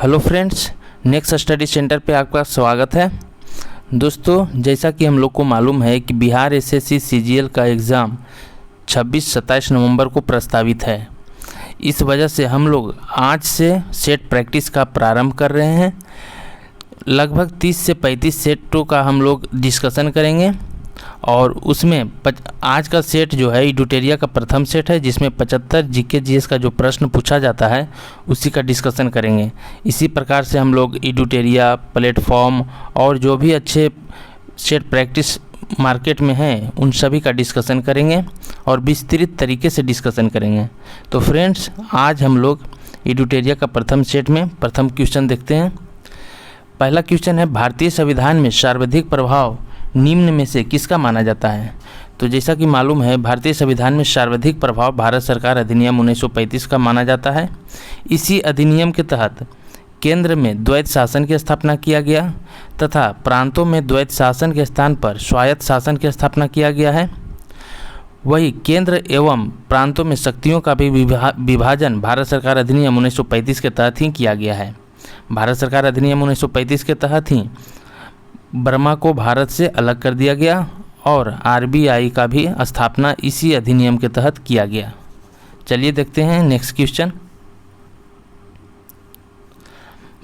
Hello friends, next study centre पे आपका स्वागत है। दोस्तों, जैसा कि हम लोग को मालूम है कि बिहार एसएससी सीजीएल का एग्ज़ाम 26-27 नवंबर को प्रस्तावित है। इस वजह से हम लोग आज से सेट प्रैक्टिस का प्रारंभ कर रहे हैं। लगभग 30 से 35 सेटों का हम लोग डिस्कशन करेंगे और उसमें आज का सेट जो है इडुटेरिया का प्रथम सेट है, जिसमें 75 जीके जीएस का जो प्रश्न पूछा जाता है उसी का डिस्कशन करेंगे। इसी प्रकार से हम लोग इडुटेरिया, प्लेटफॉर्म और जो भी अच्छे सेट प्रैक्टिस मार्केट में हैं उन सभी का डिस्कशन करेंगे और विस्तृत तरीके से डिस्कशन करेंगे। तो फ्रेंड्स, आज हम लोग इडुटेरिया का प्रथम सेट में प्रथम क्वेश्चन देखते हैं। पहला क्वेश्चन है, भारतीय संविधान में सर्वाधिक प्रभाव निम्न में से किसका माना जाता है? तो जैसा कि मालूम है, भारतीय संविधान में सर्वाधिक प्रभाव भारत सरकार अधिनियम 1935 का माना जाता है। इसी अधिनियम के तहत केंद्र में द्वैत शासन की स्थापना किया गया तथा प्रांतों में द्वैत शासन के स्थान पर स्वायत्त शासन की स्थापना किया गया है। वही केंद्र एवं प्रांतों में शक्तियों का भी विभाजन भारत सरकार अधिनियम 1935 के तहत ही किया गया है। भारत सरकार अधिनियम 1935 के तहत ही बर्मा को भारत से अलग कर दिया गया और आरबीआई का भी स्थापना इसी अधिनियम के तहत किया गया। चलिए देखते हैं नेक्स्ट क्वेश्चन।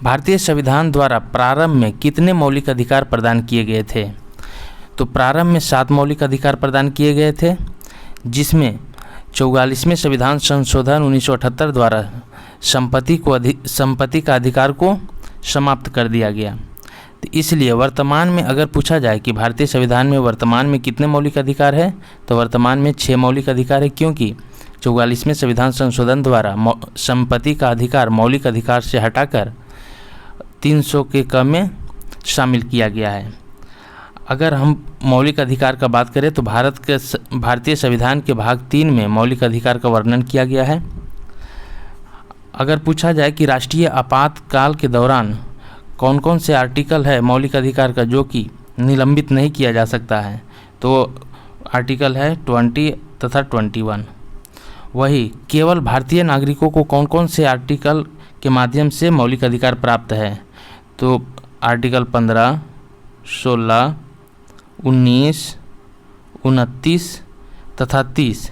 भारतीय संविधान द्वारा प्रारंभ में कितने मौलिक अधिकार प्रदान किए गए थे? तो प्रारंभ में 7 मौलिक अधिकार प्रदान किए गए थे, जिसमें 44वें संविधान संशोधन 1978 द्वारा संपत्ति का अधिकार को समाप्त कर दिया गया। तो इसलिए वर्तमान में अगर पूछा जाए कि भारतीय संविधान में वर्तमान में कितने मौलिक अधिकार है, तो वर्तमान में 6 मौलिक अधिकार है, क्योंकि 44वें संविधान संशोधन द्वारा संपत्ति का अधिकार मौलिक अधिकार से हटाकर 300 के क में शामिल किया गया है। अगर हम मौलिक अधिकार का बात करें तो भारतीय संविधान के भाग 3 में मौलिक अधिकार का वर्णन किया गया है। अगर पूछा जाए कि राष्ट्रीय आपातकाल के दौरान कौन कौन से आर्टिकल है मौलिक अधिकार का जो कि निलंबित नहीं किया जा सकता है, तो आर्टिकल है 20 तथा 21। वही केवल भारतीय नागरिकों को कौन कौन से आर्टिकल के माध्यम से मौलिक अधिकार प्राप्त है, तो आर्टिकल 15, 16, 19, 29 तथा 30।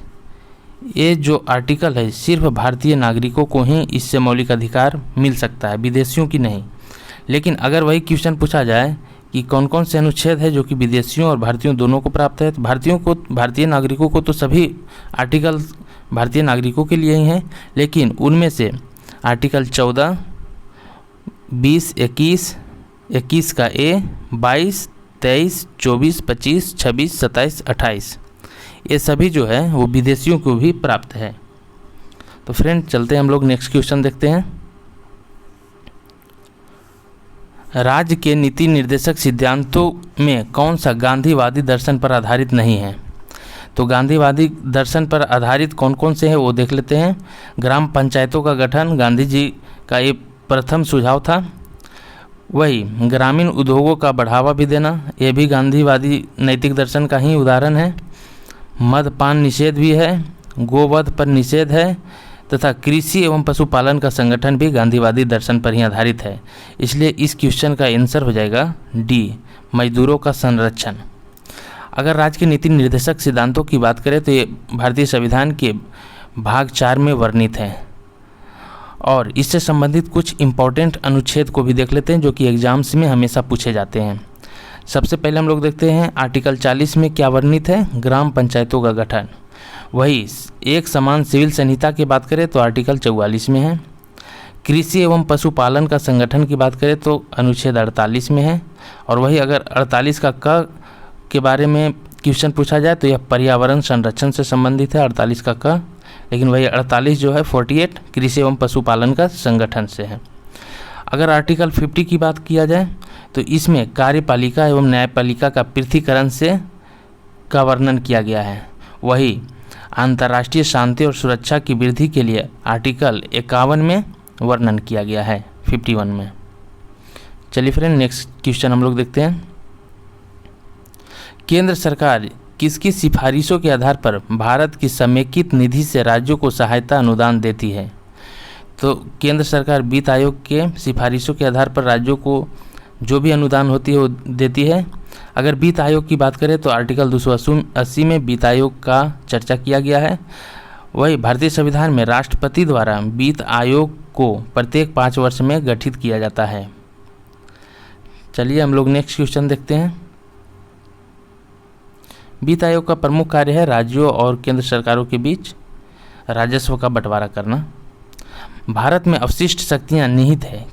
ये जो आर्टिकल है सिर्फ भारतीय नागरिकों को ही इससे मौलिक अधिकार मिल सकता है, विदेशियों की नहीं। लेकिन अगर वही क्वेश्चन पूछा जाए कि कौन कौन से अनुच्छेद है जो कि विदेशियों और भारतीयों दोनों को प्राप्त है, तो भारतीय नागरिकों को तो सभी आर्टिकल भारतीय नागरिकों के लिए ही हैं, लेकिन उनमें से आर्टिकल 14, 20, 21 का ए, 22, 23, 24, 25, 26, 27, 28 ये सभी जो है वो विदेशियों को भी प्राप्त है। तो फ्रेंड, चलते हैं हम लोग नेक्स्ट क्वेश्चन देखते हैं। राज्य के नीति निर्देशक सिद्धांतों में कौन सा गांधीवादी दर्शन पर आधारित नहीं है? तो गांधीवादी दर्शन पर आधारित कौन कौन से हैं वो देख लेते हैं। ग्राम पंचायतों का गठन गांधी जी का ये प्रथम सुझाव था। वही ग्रामीण उद्योगों का बढ़ावा भी देना, ये भी गांधीवादी नैतिक दर्शन का ही उदाहरण है। मदपान निषेध भी है, गोवध पर निषेध है तथा कृषि एवं पशुपालन का संगठन भी गांधीवादी दर्शन पर ही आधारित है। इसलिए इस क्वेश्चन का आंसर हो जाएगा डी, मजदूरों का संरक्षण। अगर राज्य के नीति निर्देशक सिद्धांतों की बात करें तो ये भारतीय संविधान के भाग 4 में वर्णित है और इससे संबंधित कुछ इम्पोर्टेंट अनुच्छेद को भी देख लेते हैं जो कि एग्जाम्स में हमेशा पूछे जाते हैं। सबसे पहले हम लोग देखते हैं आर्टिकल 40 में क्या वर्णित है, ग्राम पंचायतों का गठन। वही एक समान सिविल संहिता की बात करें तो आर्टिकल 44 में है। कृषि एवं पशुपालन का संगठन की बात करें तो अनुच्छेद 48 में है। और वही अगर 48 का क के बारे में क्वेश्चन पूछा जाए तो यह पर्यावरण संरक्षण से संबंधित है, 48 का क। लेकिन वही 48 जो है 48 कृषि एवं पशुपालन का संगठन से है। अगर आर्टिकल 50 की बात किया जाए तो इसमें कार्यपालिका एवं न्यायपालिका का पृथक्करण से का वर्णन किया गया है। वही अंतर्राष्ट्रीय शांति और सुरक्षा की वृद्धि के लिए आर्टिकल 51 में वर्णन किया गया है, 51 में। चलिए फ्रेंड, नेक्स्ट क्वेश्चन हम लोग देखते हैं। केंद्र सरकार किसकी सिफारिशों के आधार पर भारत की समेकित निधि से राज्यों को सहायता अनुदान देती है? तो केंद्र सरकार वित्त आयोग के सिफारिशों के आधार पर राज्यों को जो भी अनुदान होती है वो देती है। अगर वित्त आयोग की बात करें तो आर्टिकल 280 में वित्त आयोग का चर्चा किया गया है। वही भारतीय संविधान में राष्ट्रपति द्वारा वित्त आयोग को प्रत्येक 5 वर्ष में गठित किया जाता है। चलिए हम लोग नेक्स्ट क्वेश्चन देखते हैं। वित्त आयोग का प्रमुख कार्य है राज्यों और केंद्र सरकारों के बीच राजस्व का बंटवारा करना। भारत में अवशिष्ट शक्तियाँ निहित है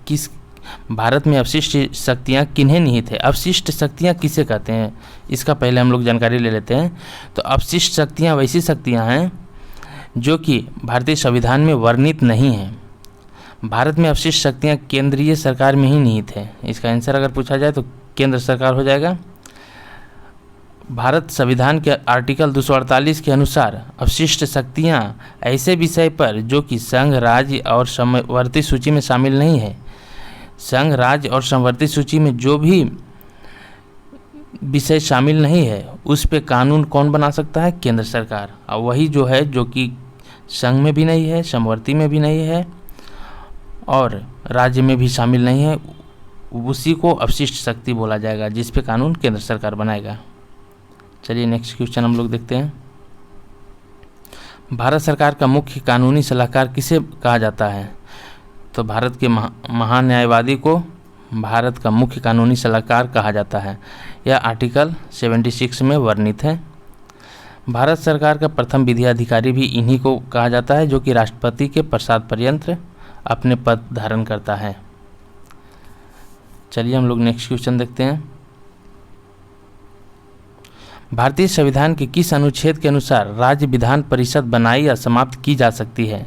भारत में अवशिष्ट शक्तियाँ किन्हें निहित है? अवशिष्ट शक्तियाँ किसे कहते हैं, इसका पहले हम लोग जानकारी ले लेते हैं। तो अवशिष्ट शक्तियाँ वैसी शक्तियाँ हैं जो कि भारतीय संविधान में वर्णित नहीं हैं। भारत में अवशिष्ट शक्तियाँ केंद्रीय सरकार में ही निहित है। इसका आंसर अगर पूछा जाए तो केंद्र सरकार हो जाएगा। भारत संविधान के आर्टिकल 248 के अनुसार अवशिष्ट शक्तियाँ ऐसे विषय पर जो कि संघ, राज्य और समवर्ती सूची में शामिल नहीं है। संघ, राज्य और समवर्ती सूची में जो भी विषय शामिल नहीं है उस पे कानून कौन बना सकता है? केंद्र सरकार। और वही जो है जो कि संघ में भी नहीं है, समवर्ती में भी नहीं है और राज्य में भी शामिल नहीं है, उसी को अवशिष्ट शक्ति बोला जाएगा, जिस पे कानून केंद्र सरकार बनाएगा। चलिए नेक्स्ट क्वेश्चन हम लोग देखते हैं। भारत सरकार का मुख्य कानूनी सलाहकार किसे कहा जाता है? तो भारत के महान्यायवादी को भारत का मुख्य कानूनी सलाहकार कहा जाता है। यह आर्टिकल 76 में वर्णित है। भारत सरकार का प्रथम विधि अधिकारी भी इन्हीं को कहा जाता है, जो कि राष्ट्रपति के प्रसाद पर्यंत अपने पद धारण करता है। चलिए हम लोग नेक्स्ट क्वेश्चन देखते हैं। भारतीय संविधान के किस अनुच्छेद के अनुसार राज्य विधान परिषद बनाई या समाप्त की जा सकती है?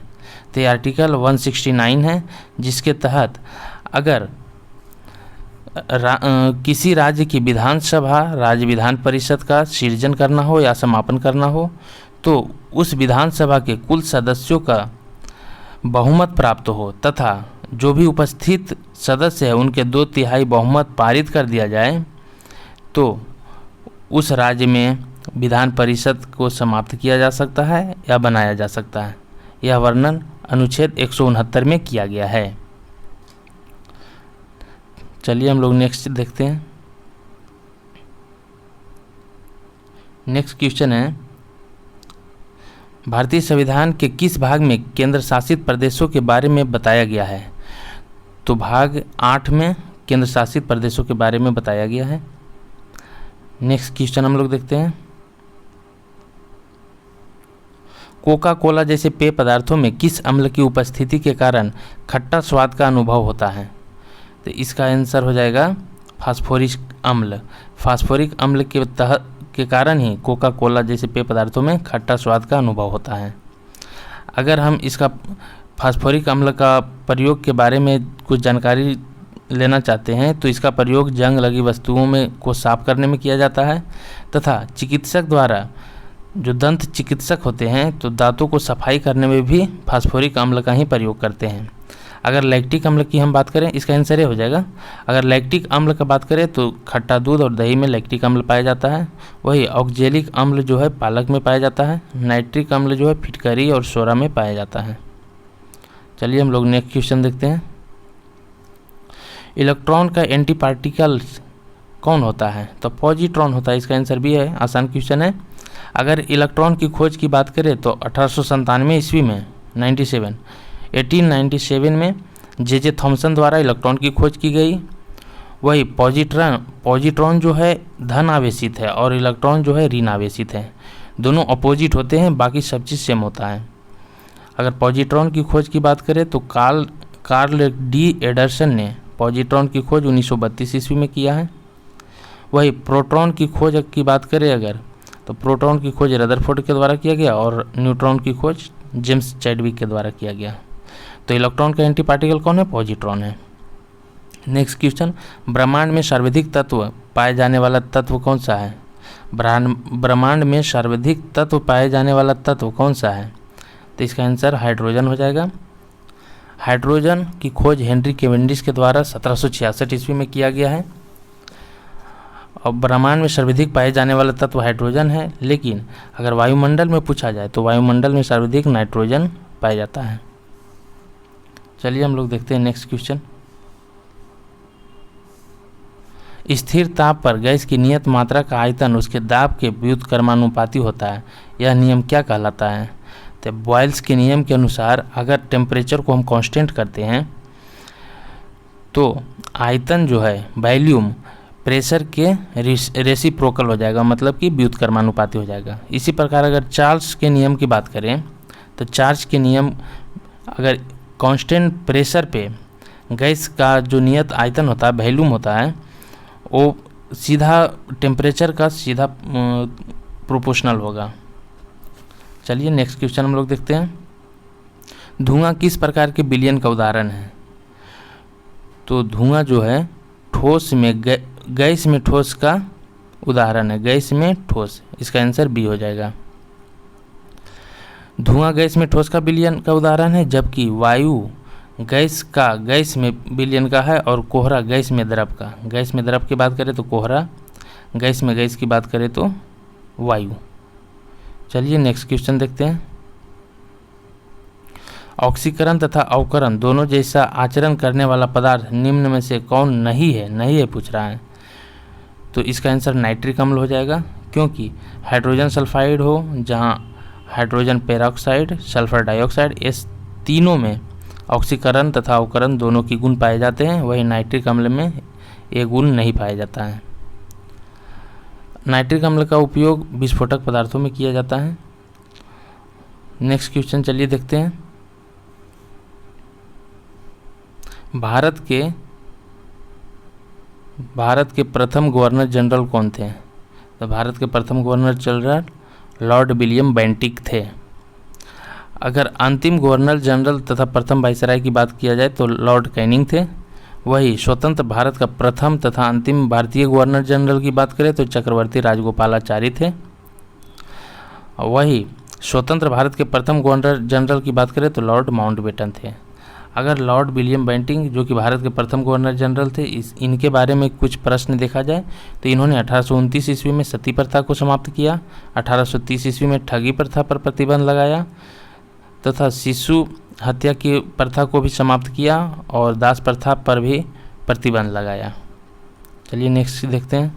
तो ये आर्टिकल 169 है, जिसके तहत अगर किसी राज्य की विधानसभा राज्य विधान परिषद का सृजन करना हो या समापन करना हो तो उस विधानसभा के कुल सदस्यों का बहुमत प्राप्त हो तथा जो भी उपस्थित सदस्य है उनके 2/3 बहुमत पारित कर दिया जाए तो उस राज्य में विधान परिषद को समाप्त किया जा सकता है या बनाया जा सकता है। यह वर्णन अनुच्छेद 169 में किया गया है। चलिए हम लोग नेक्स्ट देखते हैं। नेक्स्ट क्वेश्चन है, भारतीय संविधान के किस भाग में केंद्र शासित प्रदेशों के बारे में बताया गया है? तो भाग 8 में केंद्र शासित प्रदेशों के बारे में बताया गया है। नेक्स्ट क्वेश्चन हम लोग देखते हैं। कोका कोला जैसे पेय पदार्थों में किस अम्ल की उपस्थिति के कारण खट्टा स्वाद का अनुभव होता है? तो इसका आंसर हो जाएगा फास्फोरिक अम्ल। फास्फोरिक अम्ल के कारण ही कोका कोला जैसे पेय पदार्थों में खट्टा स्वाद का अनुभव होता है। अगर हम इसका फास्फोरिक अम्ल का प्रयोग के बारे में कुछ जानकारी लेना चाहते हैं तो इसका प्रयोग जंग लगी वस्तुओं में को साफ करने में किया जाता है तथा चिकित्सक द्वारा जो दंत चिकित्सक होते हैं तो दांतों को सफाई करने में भी फास्फोरिक अम्ल का ही प्रयोग करते हैं। अगर लैक्टिक अम्ल की हम बात करें, इसका आंसर ये हो जाएगा, अगर लैक्टिक अम्ल का बात करें तो खट्टा दूध और दही में लैक्टिक अम्ल पाया जाता है। वही ऑक्जेलिक अम्ल जो है पालक में पाया जाता है। नाइट्रिक अम्ल जो है फिटकरी और सोरा में पाया जाता है। चलिए हम लोग नेक्स्ट क्वेश्चन देखते हैं। इलेक्ट्रॉन का एंटी पार्टिकल कौन होता है? तो पॉजिट्रॉन होता है। इसका आंसर भी है, आसान क्वेश्चन है। अगर इलेक्ट्रॉन की खोज की बात करें तो 1897 ईस्वी में 1897 में जे थॉमसन द्वारा इलेक्ट्रॉन की खोज की गई। वही पॉजिट्रॉन जो है धन आवेशित है और इलेक्ट्रॉन जो है ऋण आवेशित है। दोनों अपोजिट होते हैं, बाकी सब चीज़ सेम होता है। अगर पॉजिट्रॉन की खोज की बात करें तो कार्ल डी एडरसन ने पॉजिट्रॉन की खोज 1932 ईस्वी में किया है। वही प्रोटॉन की खोज की बात करें अगर तो प्रोटॉन की खोज रदरफोर्ड के द्वारा किया गया और न्यूट्रॉन की खोज जेम्स चैडविक के द्वारा किया गया। तो इलेक्ट्रॉन का एंटी पार्टिकल कौन है? पॉजिट्रॉन है। नेक्स्ट क्वेश्चन, ब्रह्मांड में सर्वाधिक तत्व पाए जाने वाला तत्व कौन सा है? ब्रह्मांड में सर्वाधिक तत्व पाए जाने वाला तत्व कौन सा है? तो इसका आंसर हाइड्रोजन हो जाएगा। हाइड्रोजन की खोज हेनरी कैवेंडिश के द्वारा 1766 ईस्वी में किया गया है। और ब्रह्मांड में सर्वाधिक पाए जाने वाला तत्व हाइड्रोजन है, लेकिन अगर वायुमंडल में पूछा जाए तो वायुमंडल में सर्वाधिक नाइट्रोजन पाया जाता है। चलिए हम लोग देखते हैं नेक्स्ट क्वेश्चन। स्थिर ताप पर गैस की नियत मात्रा का आयतन उसके दाब के व्युत्क्रमानुपाती होता है। यह नियम क्या कहलाता है? तो बॉयल्स के नियम के अनुसार अगर टेम्परेचर को हम कांस्टेंट करते हैं तो आयतन जो है वॉल्यूम प्रेशर के रेसिप्रोकल हो जाएगा, मतलब कि व्युत्क्रमानुपाती हो जाएगा। इसी प्रकार अगर चार्ल्स के नियम की बात करें तो चार्ल्स के नियम अगर कांस्टेंट प्रेशर पे गैस का जो नियत आयतन होता है वॉल्यूम होता है वो सीधा टेम्परेचर का सीधा प्रोपोर्शनल होगा। चलिए नेक्स्ट क्वेश्चन हम लोग देखते हैं। धुआं किस प्रकार के विलयन का उदाहरण है? तो धुआं जो है ठोस में गैस में ठोस का उदाहरण है, गैस में ठोस। इसका आंसर बी हो जाएगा। धुआं गैस में ठोस का विलयन का उदाहरण है, जबकि वायु गैस में विलयन का है और कोहरा गैस में द्रव का। गैस में द्रव की बात करें तो कोहरा, गैस में गैस की बात करें तो वायु। चलिए नेक्स्ट क्वेश्चन देखते हैं। ऑक्सीकरण तथा अवकरण दोनों जैसा आचरण करने वाला पदार्थ निम्न में से कौन नहीं है पूछ रहा है। तो इसका आंसर नाइट्रिक अम्ल हो जाएगा, क्योंकि हाइड्रोजन सल्फाइड हो जहाँ हाइड्रोजन पेरोक्साइड, सल्फर डाइऑक्साइड, इस तीनों में ऑक्सीकरण तथा अवकरण दोनों की गुण पाए जाते हैं, वही नाइट्रिक अम्ल में ये गुण नहीं पाया जाता है। नाइट्रिक अम्ल का उपयोग विस्फोटक पदार्थों में किया जाता है। नेक्स्ट क्वेश्चन चलिए देखते हैं। भारत के प्रथम गवर्नर जनरल कौन थे? तो भारत के प्रथम governor general Lord William Bentinck थे। अगर अंतिम गवर्नर जनरल तथा प्रथम वायसराय की बात किया जाए तो लॉर्ड कैनिंग थे। वही स्वतंत्र भारत का प्रथम तथा अंतिम भारतीय गवर्नर जनरल की बात करें तो चक्रवर्ती राजगोपालाचारी थे। वही स्वतंत्र भारत के प्रथम गवर्नर जनरल की बात करें तो लॉर्ड माउंटबेटन थे। अगर लॉर्ड विलियम बेंटिक जो कि भारत के प्रथम गवर्नर जनरल थे, इनके बारे में कुछ प्रश्न देखा जाए तो इन्होंने 1829 ईस्वी में सती प्रथा को समाप्त किया, 1830 ईस्वी में ठगी प्रथा पर प्रतिबंध लगाया तथा शिशु हत्या की प्रथा को भी समाप्त किया और दास प्रथा पर भी प्रतिबंध लगाया। चलिए नेक्स्ट देखते हैं।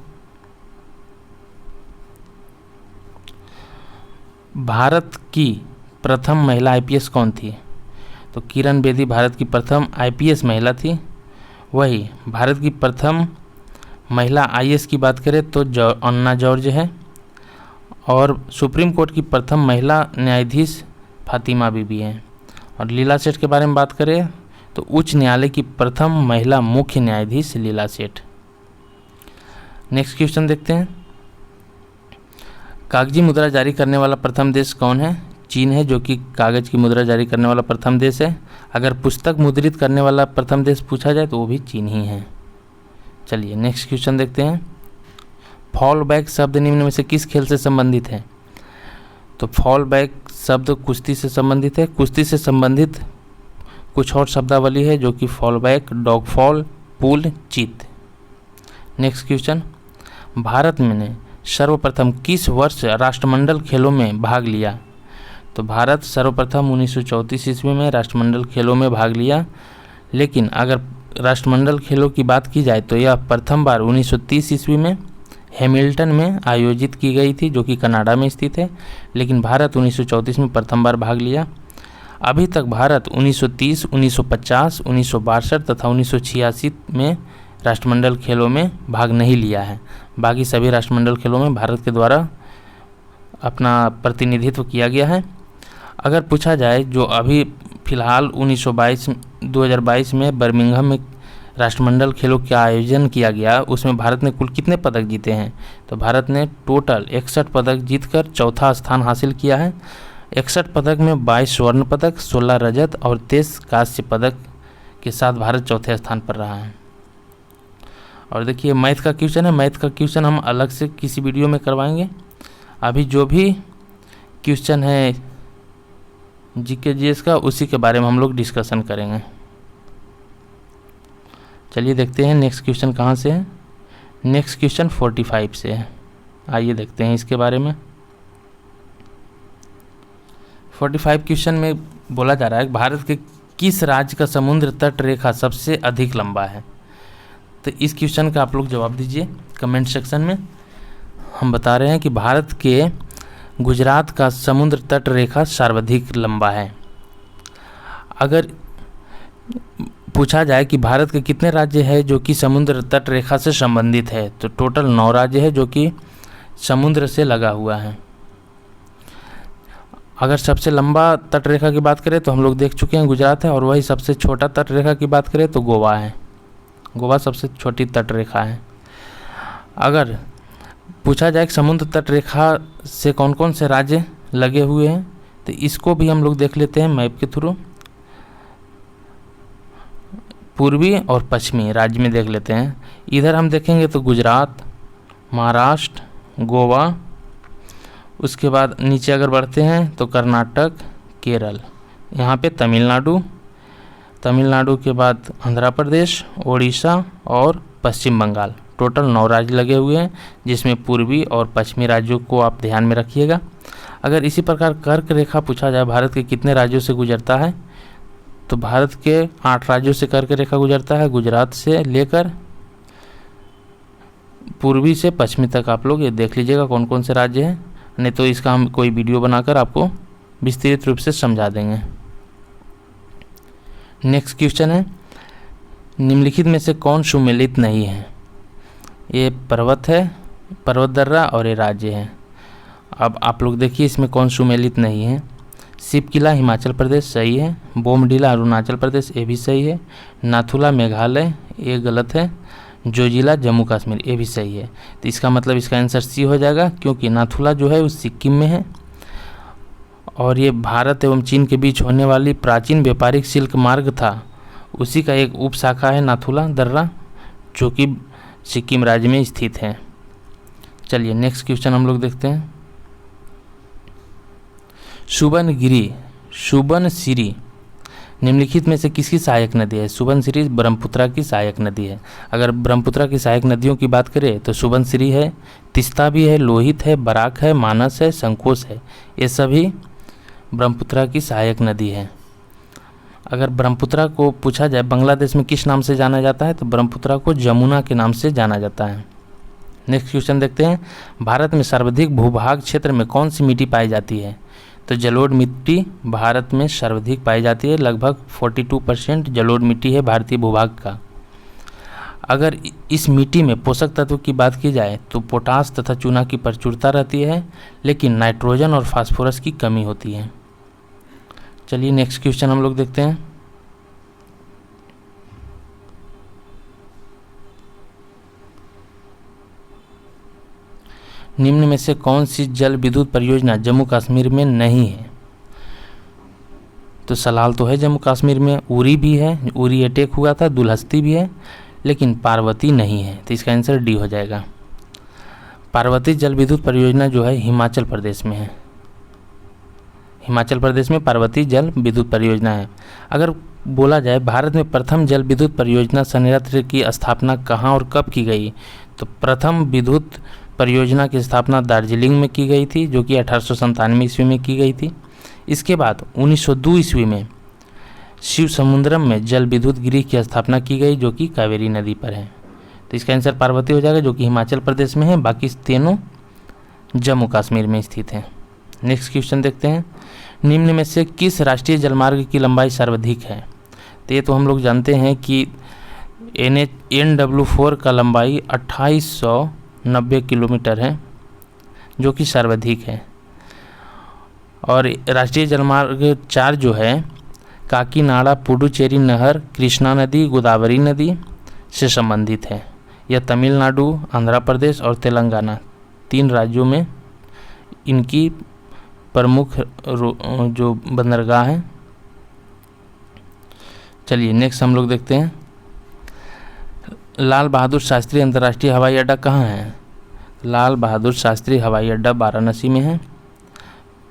भारत की प्रथम महिला आईपीएस कौन थी? तो किरण बेदी भारत की प्रथम आईपीएस महिला थी। वही भारत की प्रथम महिला आईएएस की बात करें तो अन्ना जॉर्ज है। और सुप्रीम कोर्ट की प्रथम महिला न्यायाधीश फातिमा बीबी हैं। और लीला सेठ के बारे में बात करें तो उच्च न्यायालय की प्रथम महिला मुख्य न्यायाधीश लीला सेठ। नेक्स्ट क्वेश्चन देखते हैं। कागजी मुद्रा जारी करने वाला प्रथम देश कौन है? चीन है, जो कि कागज की मुद्रा जारी करने वाला प्रथम देश है। अगर पुस्तक मुद्रित करने वाला प्रथम देश पूछा जाए तो वो भी चीन ही है। चलिए नेक्स्ट क्वेश्चन देखते हैं। फॉल बैक शब्द निम्न में से किस खेल से संबंधित है? तो फॉल बैक शब्द कुश्ती से संबंधित है। कुश्ती से संबंधित कुछ और शब्दावली है जो कि फॉल बैक, डॉग फॉल, पुल, चीत। Next question. भारत ने सर्वप्रथम किस वर्ष राष्ट्रमंडल खेलों में भाग लिया? तो भारत सर्वप्रथम 1934 ईस्वी में राष्ट्रमंडल खेलों में भाग लिया, लेकिन अगर राष्ट्रमंडल खेलों की बात की जाए तो यह प्रथम बार 1930 ईस्वी में हैमिल्टन में आयोजित की गई थी, जो कि कनाडा में स्थित है। लेकिन भारत 1934 में प्रथम बार भाग लिया। अभी तक भारत 1930, 1950, 1962 तथा 1986 में राष्ट्रमंडल खेलों में भाग नहीं लिया है। बाकी सभी राष्ट्रमंडल खेलों में भारत के द्वारा अपना प्रतिनिधित्व किया गया है। अगर पूछा जाए जो अभी फ़िलहाल 2022 में बर्मिंघम में राष्ट्रमंडल खेलों का आयोजन किया गया, उसमें भारत ने कुल कितने पदक जीते हैं? तो भारत ने टोटल 61 पदक जीतकर चौथा स्थान हासिल किया है। 61 पदक में 22 स्वर्ण पदक, 16 रजत और 23 कांस्य पदक के साथ भारत चौथे स्थान पर रहा है। और देखिए मैथ का क्वेश्चन है। मैथ का क्वेश्चन हम अलग से किसी वीडियो में करवाएंगे। अभी जो भी क्वेश्चन है जीके जीएस का, उसी के बारे में हम लोग डिस्कशन करेंगे। चलिए देखते हैं नेक्स्ट क्वेश्चन कहाँ से है। नेक्स्ट क्वेश्चन 45 से है। आइए देखते हैं इसके बारे में। 45 क्वेश्चन में बोला जा रहा है भारत के किस राज्य का समुद्र तट रेखा सबसे अधिक लंबा है? तो इस क्वेश्चन का आप लोग जवाब दीजिए कमेंट सेक्शन में। हम बता रहे हैं कि भारत के गुजरात का समुद्र तट रेखा सर्वाधिक लंबा है। अगर पूछा जाए कि भारत के कितने राज्य हैं जो कि समुद्र तट रेखा से संबंधित है, तो टोटल 9 राज्य है जो कि समुद्र से लगा हुआ है। अगर सबसे लंबा तट रेखा की बात करें तो हम लोग देख चुके हैं गुजरात है, और वही सबसे छोटा तट रेखा की बात करें तो गोवा है। गोवा सबसे छोटी तट रेखा है। अगर पूछा जाए कि समुद्र तट रेखा से कौन कौन से राज्य लगे हुए हैं, तो इसको भी हम लोग देख लेते हैं मैप के थ्रू। पूर्वी और पश्चिमी राज्य में देख लेते हैं। इधर हम देखेंगे तो गुजरात, महाराष्ट्र, गोवा, उसके बाद नीचे अगर बढ़ते हैं तो कर्नाटक, केरल, यहाँ पे तमिलनाडु, तमिलनाडु के बाद आंध्र प्रदेश, उड़ीसा और पश्चिम बंगाल। टोटल 9 राज्य लगे हुए हैं, जिसमें पूर्वी और पश्चिमी राज्यों को आप ध्यान में रखिएगा। अगर इसी प्रकार कर्क रेखा पूछा जाए भारत के कितने राज्यों से गुजरता है, तो भारत के 8 राज्यों से कर्क रेखा गुजरता है, गुजरात से लेकर पूर्वी से पश्चिमी तक। आप लोग ये देख लीजिएगा कौन कौन से राज्य हैं, नहीं तो इसका हम कोई वीडियो बनाकर आपको विस्तृत रूप से समझा देंगे। नेक्स्ट क्वेश्चन है, निम्नलिखित में से कौन सुमेलित नहीं है? ये पर्वत है, पर्वत दर्रा, और ये राज्य है। अब आप लोग देखिए इसमें कौन सुमेलित नहीं है। शिवकिला हिमाचल प्रदेश सही है, बोमडीला अरुणाचल प्रदेश ये भी सही है, नाथुला मेघालय ये गलत है, जोजिला जम्मू कश्मीर ये भी सही है। तो इसका मतलब इसका आंसर सी हो जाएगा, क्योंकि नाथुला जो है वो सिक्किम में है, और ये भारत एवं चीन के बीच होने वाली प्राचीन व्यापारिक सिल्क मार्ग था, उसी का एक उप शाखा है नाथुला दर्रा, जो कि सिक्किम राज्य में स्थित है। चलिए नेक्स्ट क्वेश्चन हम लोग देखते हैं। सुबनसिरी निम्नलिखित में से किसकी सहायक नदी है? सुबनसिरी ब्रह्मपुत्रा की सहायक नदी है। अगर ब्रह्मपुत्रा की सहायक नदियों की बात करें तो सुबनसिरी है, तिस्ता भी है, लोहित है, बराक है, मानस है, संकोच है, ये सभी ब्रह्मपुत्रा की सहायक नदी है। अगर ब्रह्मपुत्रा को पूछा जाए बांग्लादेश में किस नाम से जाना जाता है, तो ब्रह्मपुत्रा को जमुना के नाम से जाना जाता है। नेक्स्ट क्वेश्चन देखते हैं, भारत में सर्वाधिक भूभाग क्षेत्र में कौन सी मिट्टी पाई जाती है? तो जलोढ़ मिट्टी भारत में सर्वाधिक पाई जाती है, लगभग 42% जलोढ़ मिट्टी है भारतीय भूभाग का। अगर इस मिट्टी में पोषक तत्व की बात की जाए तो पोटास तथा चूना की प्रचुरता रहती है, लेकिन नाइट्रोजन और फास्फोरस की कमी होती है। चलिए नेक्स्ट क्वेश्चन हम लोग देखते हैं। निम्न में से कौन सी जल विद्युत परियोजना जम्मू कश्मीर में नहीं है? तो सलाल तो है जम्मू कश्मीर में, उरी भी है, उरी अटैक हुआ था, दुलहस्ती भी है, लेकिन पार्वती नहीं है। तो इसका आंसर डी हो जाएगा। पार्वती जल विद्युत परियोजना जो है हिमाचल प्रदेश में है। हिमाचल प्रदेश में पार्वती जल विद्युत परियोजना है। अगर बोला जाए भारत में प्रथम जल विद्युत परियोजना संयंत्र की स्थापना कहाँ और कब की गई, तो प्रथम विद्युत परियोजना की स्थापना दार्जिलिंग में की गई थी, जो कि 1897 ईस्वी में की गई थी। इसके बाद 1902 ईस्वी में शिव समुद्रम में जल विद्युत गृह की स्थापना की गई, जो कि कावेरी नदी पर है। तो इसका आंसर पार्वती हो जाएगा, जो कि हिमाचल प्रदेश में है, बाकी तीनों जम्मू कश्मीर में स्थित हैं। नेक्स्ट क्वेश्चन देखते हैं, निम्न में से किस राष्ट्रीय जलमार्ग की लंबाई सर्वाधिक है? तो ये तो हम लोग जानते हैं कि NW4 का लंबाई 2890 किलोमीटर है, जो कि सर्वाधिक है। और राष्ट्रीय जलमार्ग 4 जो है काकीनाडा पुडुचेरी नहर, कृष्णा नदी, गोदावरी नदी से संबंधित है। यह तमिलनाडु, आंध्र प्रदेश और तेलंगाना 3 राज्यों में इनकी प्रमुख जो बंदरगाह हैं। चलिए नेक्स्ट हम लोग देखते हैं, लाल बहादुर शास्त्री अंतर्राष्ट्रीय हवाई अड्डा कहाँ है? लाल बहादुर शास्त्री हवाई अड्डा वाराणसी में है।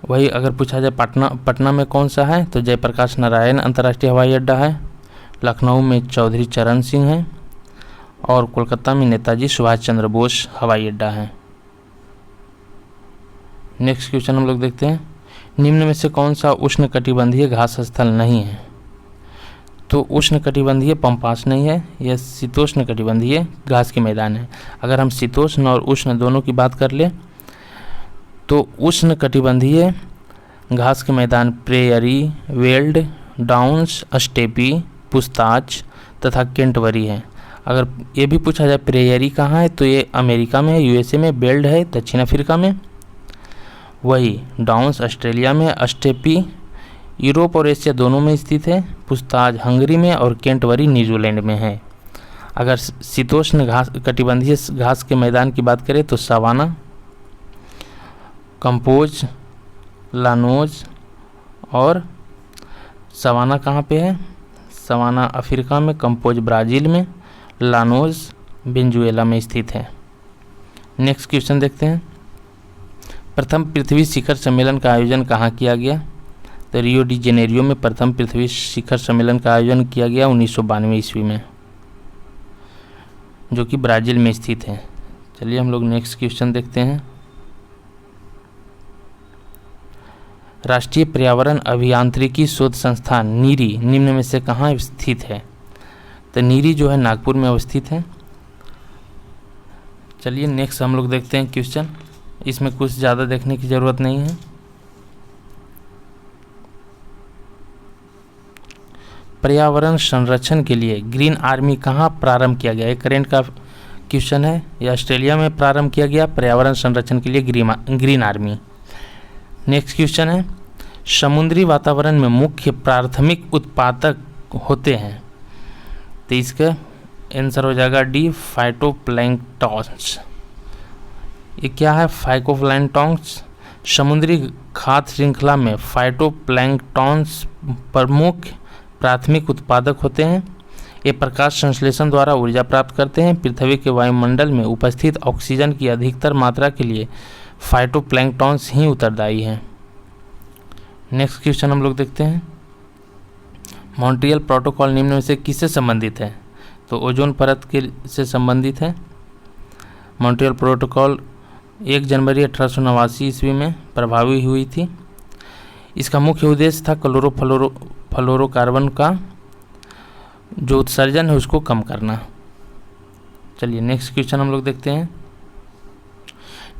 वही अगर पूछा जाए पटना में कौन सा है, तो जयप्रकाश नारायण अंतर्राष्ट्रीय हवाई अड्डा है, लखनऊ में चौधरी चरण सिंह है, और कोलकाता में नेताजी सुभाष चंद्र बोस हवाई अड्डा है। नेक्स्ट क्वेश्चन हम लोग देखते हैं, निम्न में से कौन सा उष्णकटिबंधीय घास स्थल नहीं है? तो उष्णकटिबंधीय पंपास नहीं है, यह शीतोष्ण कटिबंधीय घास के मैदान है। अगर हम शीतोष्ण और उष्ण दोनों की बात कर ले तो उष्णकटिबंधीय घास के मैदान प्रेयरी, वेल्ड, डाउन्स, स्टेपी, पुस्ताच तथा केंटवरी है। अगर ये भी पूछा जाए प्रेयरी कहाँ है तो ये अमेरिका में है, यूएसए में, वेल्ड है दक्षिण अफ्रीका में, वही डाउन्स ऑस्ट्रेलिया में, स्टेपी यूरोप और एशिया दोनों में स्थित है, पुस्ताज हंगरी में और केंटवरी न्यूजीलैंड में है। अगर शीतोष्ण घास कटिबंधीय घास के मैदान की बात करें तो सवाना, कंपोज, लानोज और सवाना कहाँ पे है? सवाना अफ्रीका में, कंपोज ब्राज़ील में, लानोज वेनेजुएला में स्थित है। नेक्स्ट क्वेश्चन देखते हैं। प्रथम पृथ्वी शिखर सम्मेलन का आयोजन कहाँ किया गया? तो रियो डी जेनेरियो में प्रथम पृथ्वी शिखर सम्मेलन का आयोजन किया गया 1992 ईस्वी में, जो कि ब्राज़ील में स्थित है। चलिए हम लोग नेक्स्ट क्वेश्चन देखते हैं। राष्ट्रीय पर्यावरण अभियांत्रिकी शोध संस्थान नीरी निम्न में से कहाँ स्थित है? तो नीरी जो है नागपुर में अवस्थित है। चलिए नेक्स्ट हम लोग देखते हैं क्वेश्चन, इसमें कुछ ज़्यादा देखने की ज़रूरत नहीं है। पर्यावरण संरक्षण के लिए ग्रीन आर्मी कहाँ प्रारंभ किया गया? एक करेंट का क्वेश्चन है। यह ऑस्ट्रेलिया में प्रारंभ किया गया पर्यावरण संरक्षण के लिए ग्रीन आर्मी। नेक्स्ट क्वेश्चन है, समुद्री वातावरण में मुख्य प्राथमिक उत्पादक होते हैं? तो इसका आंसर हो जाएगा डी, फाइटोप्लैंक्टन्स। ये क्या है? फाइटोप्लैंक्टन्स समुद्री खाद्य श्रृंखला में फाइटोप्लैंक्टन्स प्रमुख प्राथमिक उत्पादक होते हैं। ये प्रकाश संश्लेषण द्वारा ऊर्जा प्राप्त करते हैं। पृथ्वी के वायुमंडल में उपस्थित ऑक्सीजन की अधिकतर मात्रा के लिए फाइटोप्लैंक्टन्स ही उत्तरदायी हैं। नेक्स्ट क्वेश्चन हम लोग देखते हैं। मॉन्ट्रियल प्रोटोकॉल निम्न में से किससे संबंधित है? तो ओजोन परत के से संबंधित है। मॉन्ट्रियल प्रोटोकॉल 1 जनवरी 1889 ईस्वी में प्रभावी हुई थी। इसका मुख्य उद्देश्य था क्लोरोफ्लोरोकार्बन का जो उत्सर्जन है उसको कम करना। चलिए नेक्स्ट क्वेश्चन हम लोग देखते हैं।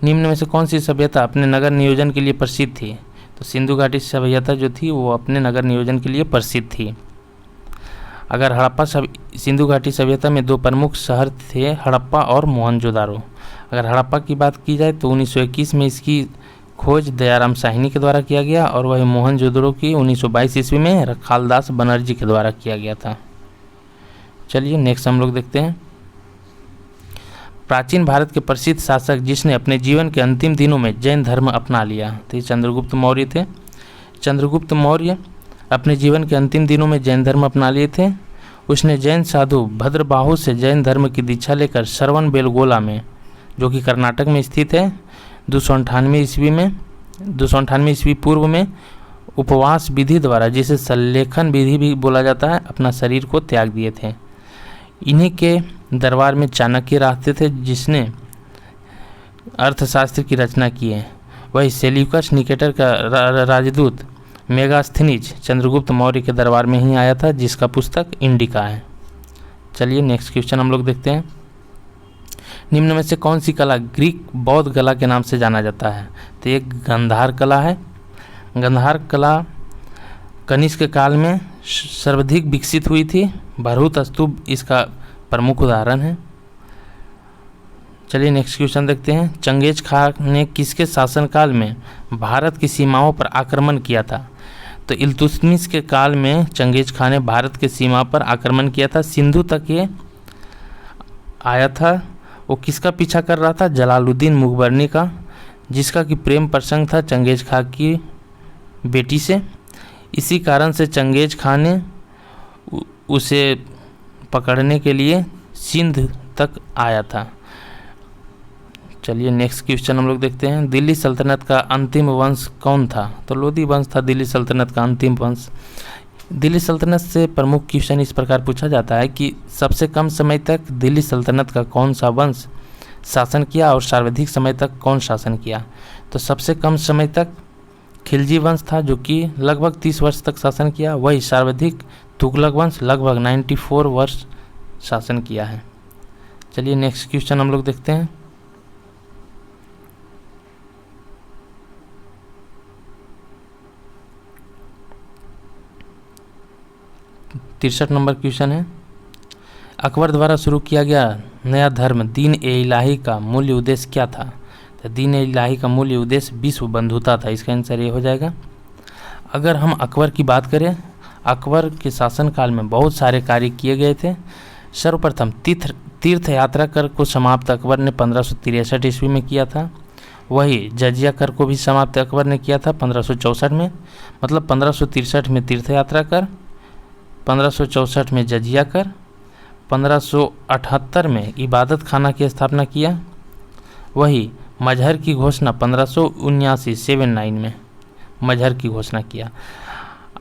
निम्न में से कौन सी सभ्यता अपने नगर नियोजन के लिए प्रसिद्ध थी? तो सिंधु घाटी सभ्यता जो थी वो अपने नगर नियोजन के लिए प्रसिद्ध थी। अगर सिंधु घाटी सभ्यता में 2 प्रमुख शहर थे, हड़प्पा और मोहनजोदारो। अगर हड़प्पा की बात की जाए तो 1921 में इसकी खोज दयाराम साहनी के द्वारा किया गया और वही मोहनजोदड़ो की 1922 ईस्वी में रखालदास बनर्जी के द्वारा किया गया था। चलिए नेक्स्ट हम लोग देखते हैं। प्राचीन भारत के प्रसिद्ध शासक जिसने अपने जीवन के अंतिम दिनों में जैन धर्म अपना लिया, तो चंद्रगुप्त मौर्य थे। चंद्रगुप्त मौर्य अपने जीवन के अंतिम दिनों में जैन धर्म अपना लिए थे। उसने जैन साधु भद्रबाहु से जैन धर्म की दीक्षा लेकर श्रवण बेलगोला में, जो कि कर्नाटक में स्थित है, 298 ईस्वी पूर्व में उपवास विधि द्वारा, जिसे सल्लेखन विधि भी बोला जाता है, अपना शरीर को त्याग दिए थे। इन्हीं के दरबार में चाणक्य रहते थे जिसने अर्थशास्त्र की रचना की है। वही सेल्यूकस निकेटर का राजदूत मेगास्थनीज चंद्रगुप्त मौर्य के दरबार में ही आया था, जिसका पुस्तक इंडिका है। चलिए नेक्स्ट क्वेश्चन हम लोग देखते हैं। निम्न में से कौन सी कला ग्रीक बौद्ध कला के नाम से जाना जाता है? तो एक गंधार कला है। गंधार कला कनिष्क काल में सर्वाधिक विकसित हुई थी। भरहुत स्तूप इसका प्रमुख उदाहरण है। चलिए नेक्स्ट क्वेश्चन देखते हैं। चंगेज खान ने किसके शासनकाल में भारत की सीमाओं पर आक्रमण किया था? तो इल्तुतमिश के काल में चंगेज खान ने भारत के सीमा पर आक्रमण किया था। सिंधु तक ये आया था। वो किसका पीछा कर रहा था? जलालुद्दीन मुगबर्नी का, जिसका कि प्रेम प्रसंग था चंगेज खान की बेटी से। इसी कारण से चंगेज खान ने उसे पकड़ने के लिए सिंध तक आया था। चलिए नेक्स्ट क्वेश्चन हम लोग देखते हैं। दिल्ली सल्तनत का अंतिम वंश कौन था? तो लोधी वंश था दिल्ली सल्तनत का अंतिम वंश। दिल्ली सल्तनत से प्रमुख क्वेश्चन इस प्रकार पूछा जाता है कि सबसे कम समय तक दिल्ली सल्तनत का कौन सा वंश शासन किया और सर्वाधिक समय तक कौन शासन किया? तो सबसे कम समय तक खिलजी वंश था, जो कि लगभग 30 वर्ष तक शासन किया। वही सर्वाधिक तुगलक वंश लगभग 94 वर्ष शासन किया है। चलिए नेक्स्ट क्वेश्चन हम लोग देखते हैं। तिरसठ नंबर क्वेश्चन है, अकबर द्वारा शुरू किया गया नया धर्म दीन ए इलाही का मूल्य उद्देश्य क्या था? तो दीन ए इलाही का मूल्य उद्देश्य विश्व बंधुता था। इसका आंसर ये हो जाएगा। अगर हम अकबर की बात करें, अकबर के शासनकाल में बहुत सारे कार्य किए गए थे। सर्वप्रथम तीर्थ यात्रा कर को समाप्त अकबर ने 1563 ईस्वी में किया था। वही जजिया कर को भी समाप्त अकबर ने किया था 1564 में। मतलब 1563 में तीर्थ यात्रा कर, 1564 में जजिया कर, 1578 में इबादत खाना की स्थापना किया। वही मजहर की घोषणा 1579 में मजहर की घोषणा किया।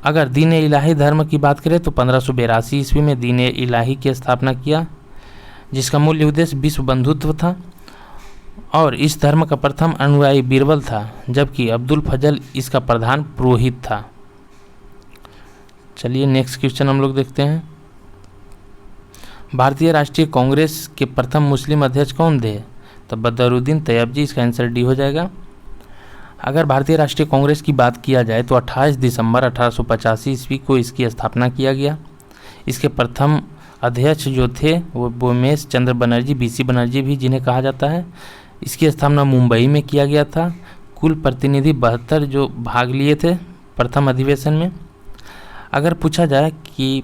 अगर दीन ए इलाही धर्म की बात करें तो 1582 ईस्वी में दीन ए इलाही की स्थापना किया, जिसका मूल्य उद्देश्य विश्व बंधुत्व था। और इस धर्म का प्रथम अनुयायी बीरबल था, जबकि अब्दुल फजल इसका प्रधान पुरोहित था। चलिए नेक्स्ट क्वेश्चन हम लोग देखते हैं। भारतीय राष्ट्रीय कांग्रेस के प्रथम मुस्लिम अध्यक्ष कौन थे? तो बदरुद्दीन तैयब जी। इसका आंसर डी हो जाएगा। अगर भारतीय राष्ट्रीय कांग्रेस की बात किया जाए तो 28 दिसंबर 1885 ईस्वी को इसकी स्थापना किया गया। इसके प्रथम अध्यक्ष जो थे वो बोमेश चंद्र बनर्जी, बीसी बनर्जी भी जिन्हें कहा जाता है। इसकी स्थापना मुंबई में किया गया था। कुल प्रतिनिधि 72 जो भाग लिए थे प्रथम अधिवेशन में। अगर पूछा जाए कि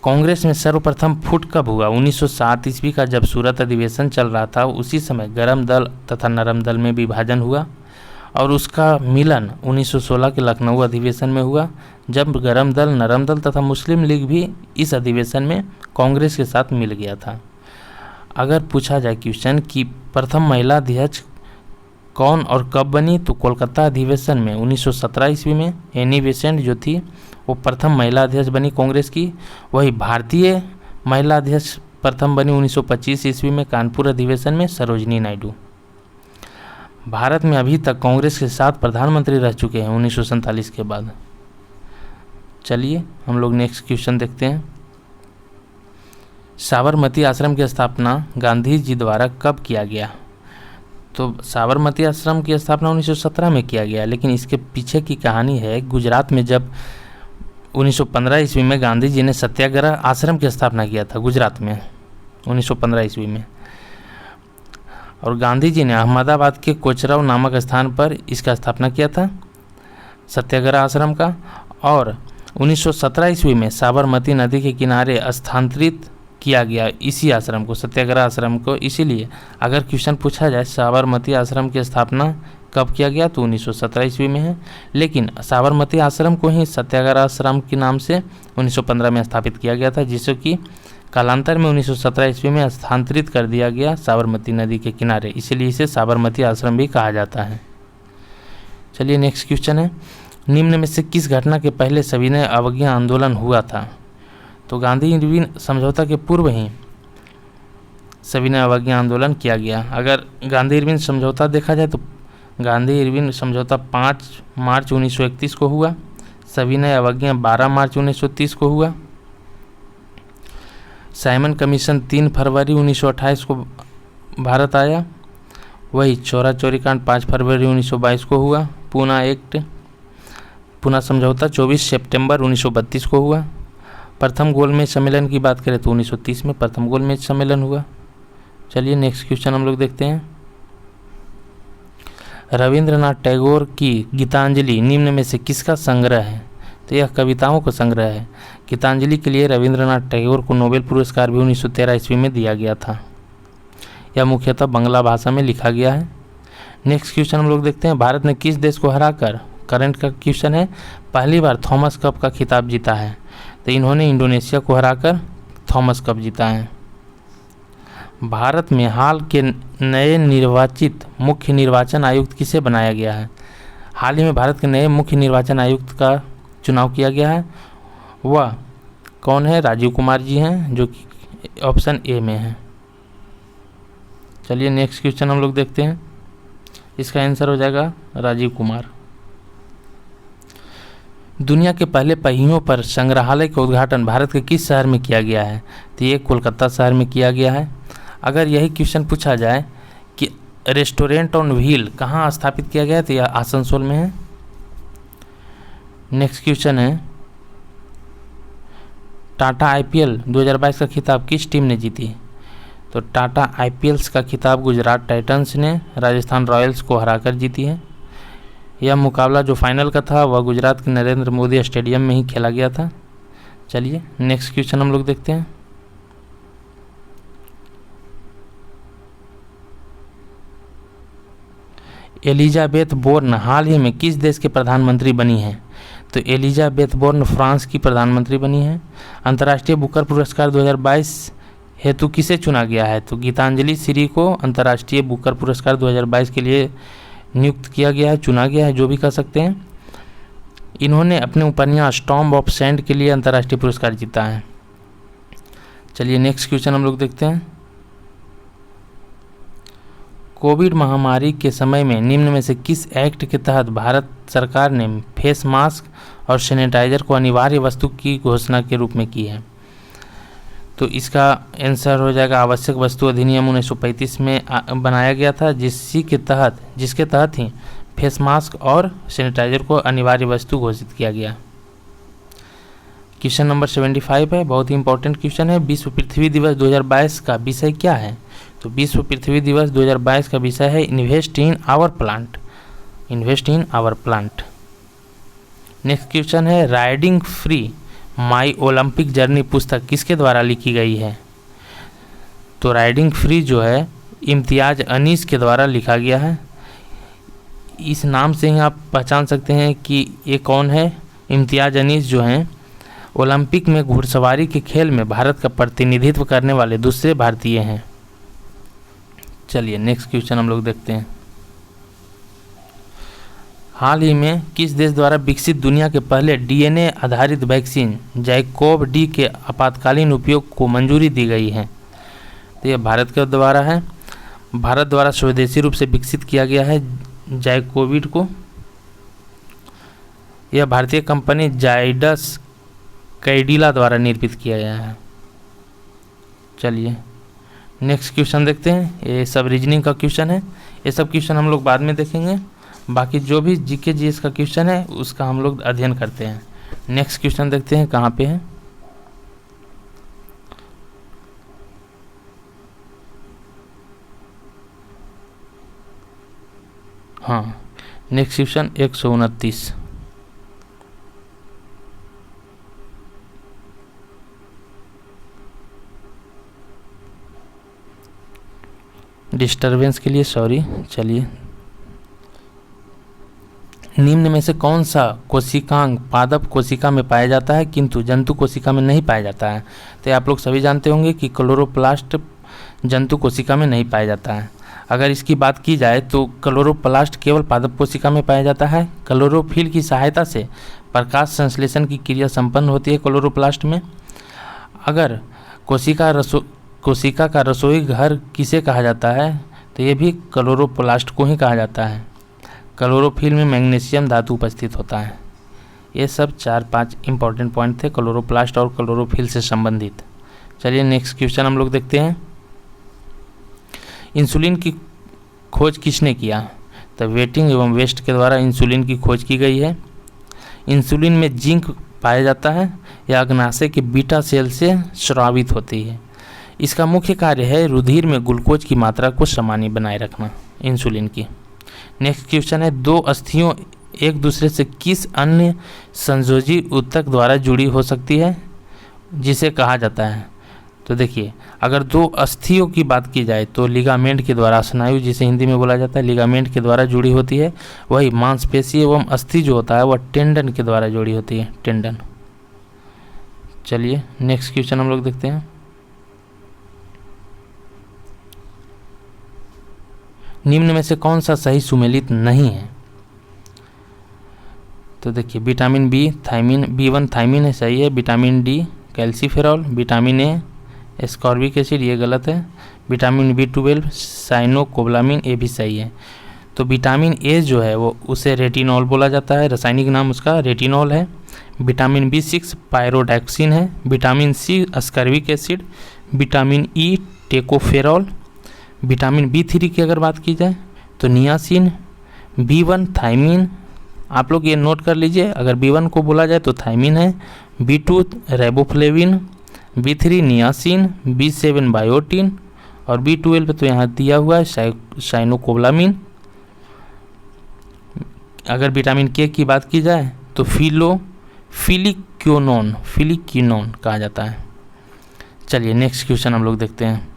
कांग्रेस में सर्वप्रथम फुट कब हुआ? 1907 ईस्वी का जब सूरत अधिवेशन चल रहा था, उसी समय गरम दल तथा नरम दल में विभाजन हुआ और उसका मिलन 1916 के लखनऊ अधिवेशन में हुआ, जब गरम दल, नरम दल तथा मुस्लिम लीग भी इस अधिवेशन में कांग्रेस के साथ मिल गया था। अगर पूछा जाए क्वेश्चन कि प्रथम महिला अध्यक्ष कौन और कब बनी, तो कोलकाता अधिवेशन में 1917 ईस्वी में एनी बेसेंट जो थी वो प्रथम महिला अध्यक्ष बनी कांग्रेस की। वही भारतीय महिला अध्यक्ष प्रथम बनी 1925 ईस्वी में कानपुर अधिवेशन में सरोजिनी नायडू। भारत में अभी तक कांग्रेस के 7 प्रधानमंत्री रह चुके हैं 1947 के बाद। चलिए हम लोग नेक्स्ट क्वेश्चन देखते हैं। साबरमती आश्रम की स्थापना गांधी जी द्वारा कब किया गया? तो साबरमती आश्रम की स्थापना 1917 में किया गया, लेकिन इसके पीछे की कहानी है गुजरात में जब 1915 ईस्वी में गांधी जी ने सत्याग्रह आश्रम की स्थापना किया था गुजरात में 1915 ईस्वी में। और गांधी जी ने अहमदाबाद के कोचरब नामक स्थान पर इसका स्थापना किया था सत्याग्रह आश्रम का। और 1917 ईस्वी में साबरमती नदी के किनारे स्थानांतरित किया गया इसी आश्रम को, सत्याग्रह आश्रम को। इसीलिए अगर क्वेश्चन पूछा जाए साबरमती आश्रम की स्थापना कब किया गया, तो 1917 ईस्वी में है। लेकिन साबरमती आश्रम को ही सत्याग्रह आश्रम के नाम से 1915 में स्थापित किया गया था, जिससे कि कालांतर में 1917 ईस्वी में स्थानांतरित कर दिया गया साबरमती नदी के किनारे। इसीलिए इसे साबरमती आश्रम भी कहा जाता है। चलिए नेक्स्ट क्वेश्चन है, निम्न में से किस घटना के पहले सविनय अवज्ञा आंदोलन हुआ था? तो गांधी इरविन समझौता के पूर्व ही सविनय अवज्ञा आंदोलन किया गया। अगर गांधी इरविन समझौता देखा जाए तो गांधी इरविन समझौता 5 मार्च 1931 को हुआ। सविनय अवज्ञा 12 मार्च 1930 को हुआ। साइमन कमीशन 3 फरवरी 1928 को भारत आया। वही चौरा चौरी कांड 5 फरवरी 1922 को हुआ। पूना समझौता 24 सितंबर 1932 को हुआ। प्रथम गोलमेज सम्मेलन की बात करें तो 1930 में प्रथम गोलमेज सम्मेलन हुआ। चलिए नेक्स्ट क्वेश्चन हम लोग देखते हैं। रविंद्रनाथ टैगोर की गीतांजलि निम्न में से किसका संग्रह है? तो यह कविताओं का संग्रह है। गीतांजलि के लिए रविंद्रनाथ टैगोर को नोबेल पुरस्कार भी 1913 ईस्वी में दिया गया था। यह मुख्यतः बांग्ला भाषा में लिखा गया है। नेक्स्ट क्वेश्चन हम लोग देखते हैं, भारत ने किस देश को हराकर, करंट का क्वेश्चन है, पहली बार थॉमस कप का खिताब जीता है? तो इन्होंने इंडोनेशिया को हराकर थॉमस कप जीता है। भारत में हाल के नए निर्वाचित मुख्य निर्वाचन आयुक्त किसे बनाया गया है? हाल ही में भारत के नए मुख्य निर्वाचन आयुक्त का चुनाव किया गया है। वह कौन है? राजीव कुमार जी हैं, जो कि ऑप्शन ए में है। चलिए नेक्स्ट क्वेश्चन हम लोग देखते हैं। इसका आंसर हो जाएगा राजीव कुमार। दुनिया के पहले पहियों पर संग्रहालय का उद्घाटन भारत के किस शहर में किया गया है? तो ये कोलकाता शहर में किया गया है। अगर यही क्वेश्चन पूछा जाए कि रेस्टोरेंट ऑन व्हील कहाँ स्थापित किया गया है, तो यह आसनसोल में है। नेक्स्ट क्वेश्चन है, टाटा आईपीएल 2022 का खिताब किस टीम ने जीती? तो टाटा आईपीएल का खिताब गुजरात टाइटंस ने राजस्थान रॉयल्स को हराकर जीती है। यह मुकाबला जो फाइनल का था वह गुजरात के नरेंद्र मोदी स्टेडियम में ही खेला गया था। चलिए नेक्स्ट क्वेश्चन हम लोग देखते हैं। एलिजाबेथ बोर्न हाल ही में किस देश के प्रधानमंत्री बनी हैं? तो एलिजाबेथ बोर्न फ्रांस की प्रधानमंत्री बनी है। अंतर्राष्ट्रीय बुकर पुरस्कार 2022 हेतु किसे चुना गया है? तो गीतांजलि श्री को अंतर्राष्ट्रीय बुकर पुरस्कार 2022 के लिए नियुक्त किया गया है, चुना गया है, जो भी कह सकते हैं। इन्होंने अपने उपन्यास टॉम्ब ऑफ सैंड के लिए अंतर्राष्ट्रीय पुरस्कार जीता है। चलिए नेक्स्ट क्वेश्चन हम लोग देखते हैं। कोविड महामारी के समय में निम्न में से किस एक्ट के तहत भारत सरकार ने फेस मास्क और सैनिटाइजर को अनिवार्य वस्तु की घोषणा के रूप में की है? तो इसका आंसर हो जाएगा आवश्यक वस्तु अधिनियम 1935 में बनाया गया था, जिसके तहत ही फेस मास्क और सैनिटाइजर को अनिवार्य वस्तु घोषित किया गया। क्वेश्चन नंबर 75 है, बहुत ही इंपॉर्टेंट क्वेश्चन है। विश्व पृथ्वी दिवस 2022 का विषय क्या है? तो विश्व पृथ्वी दिवस 2022 का विषय है invest in our plant. Invest in our plant. Next question है, riding free my Olympic journey पुस्तक किसके द्वारा लिखी गई है? तो राइडिंग फ्री जो है इम्तियाज अनीस के द्वारा लिखा गया है। इस नाम से ही आप पहचान सकते हैं कि ये कौन है। इम्तियाज अनीस जो हैं ओलंपिक में घुड़सवारी के खेल में भारत का प्रतिनिधित्व करने वाले दूसरे भारतीय हैं। चलिए नेक्स्ट क्वेश्चन हम लोग देखते हैं। हाल ही में किस देश द्वारा विकसित दुनिया के पहले डीएनए आधारित वैक्सीन जाइकोव डी के आपातकालीन उपयोग को मंजूरी दी गई है? तो यह भारत के द्वारा है। भारत द्वारा स्वदेशी रूप से विकसित किया गया है जाइकोविड को। यह भारतीय कंपनी जाइडस कैडिला द्वारा निर्मित किया गया है। चलिए नेक्स्ट क्वेश्चन देखते हैं। ये सब रीजनिंग का क्वेश्चन है। ये सब क्वेश्चन हम लोग बाद में देखेंगे। बाकी जो भी जीके जीएस का क्वेश्चन है उसका हम लोग अध्ययन करते हैं। नेक्स्ट क्वेश्चन देखते हैं कहाँ पे है। हाँ, नेक्स्ट क्वेश्चन 129। डिस्टरबेंस के लिए सॉरी। चलिए, निम्न में से कौन सा कोशिकांग पादप कोशिका में पाया जाता है किंतु जंतु कोशिका में नहीं पाया जाता है? तो आप लोग सभी जानते होंगे कि क्लोरोप्लास्ट जंतु कोशिका में नहीं पाया जाता है। अगर इसकी बात की जाए तो क्लोरोप्लास्ट केवल पादप कोशिका में पाया जाता है। क्लोरोफिल की सहायता से प्रकाश संश्लेषण की क्रिया संपन्न होती है क्लोरोप्लास्ट में। अगर कोशिका का रसोई घर किसे कहा जाता है? तो ये भी क्लोरोप्लास्ट को ही कहा जाता है। क्लोरोफिल में मैग्नीशियम धातु उपस्थित होता है। ये सब 4-5 इंपॉर्टेंट पॉइंट थे क्लोरोप्लास्ट और क्लोरोफिल से संबंधित। चलिए नेक्स्ट क्वेश्चन हम लोग देखते हैं। इंसुलिन की खोज किसने किया? तो वेटिंग एवं वेस्ट के द्वारा इंसुलिन की खोज की गई है। इंसुलिन में जिंक पाया जाता है। यह अग्नाशय के बीटा सेल से स्रावित होती है। इसका मुख्य कार्य है रुधिर में ग्लूकोज की मात्रा को सामान्य बनाए रखना इंसुलिन की। नेक्स्ट क्वेश्चन है, दो अस्थियों एक दूसरे से किस अन्य संयोजी ऊतक द्वारा जुड़ी हो सकती है जिसे कहा जाता है? तो देखिए, अगर दो अस्थियों की बात की जाए तो लिगामेंट के द्वारा, स्नायु जिसे हिंदी में बोला जाता है, लिगामेंट के द्वारा जुड़ी होती है। वही मांसपेशी एवं अस्थि जो होता है वह टेंडन के द्वारा जुड़ी होती है, टेंडन। चलिए नेक्स्ट क्वेश्चन हम लोग देखते हैं। निम्न में से कौन सा सही सुमेलित नहीं है? तो देखिए, vitamin B thiamine, B1 thiamine है, सही है। Vitamin D calciferol, vitamin A ascorbic acid, ये गलत है। विटामिन B12 साइनोकोबालामिन, ये भी सही है। तो विटामिन ए जो है वो उसे रेटिनॉल बोला जाता है, रासायनिक नाम उसका रेटिनॉल है। विटामिन B6 पायरोडैक्सिन है, vitamin C ascorbic acid, vitamin E tocopherol, vitamin B3 की अगर बात की जाए तो नियासिन, B1 थायमिन, आप लोग ये नोट कर लीजिए, अगर B1 को बोला जाए तो थायमिन है, B2 रेबोफ्लेविन, B3 niacin, B7 biotin और B12 तो यहाँ दिया हुआ है साइनोकोबालामिन। अगर विटामिन K की बात की जाए तो फिलिक्विनोन कहा जाता है। चलिए नेक्स्ट क्वेश्चन हम लोग देखते हैं।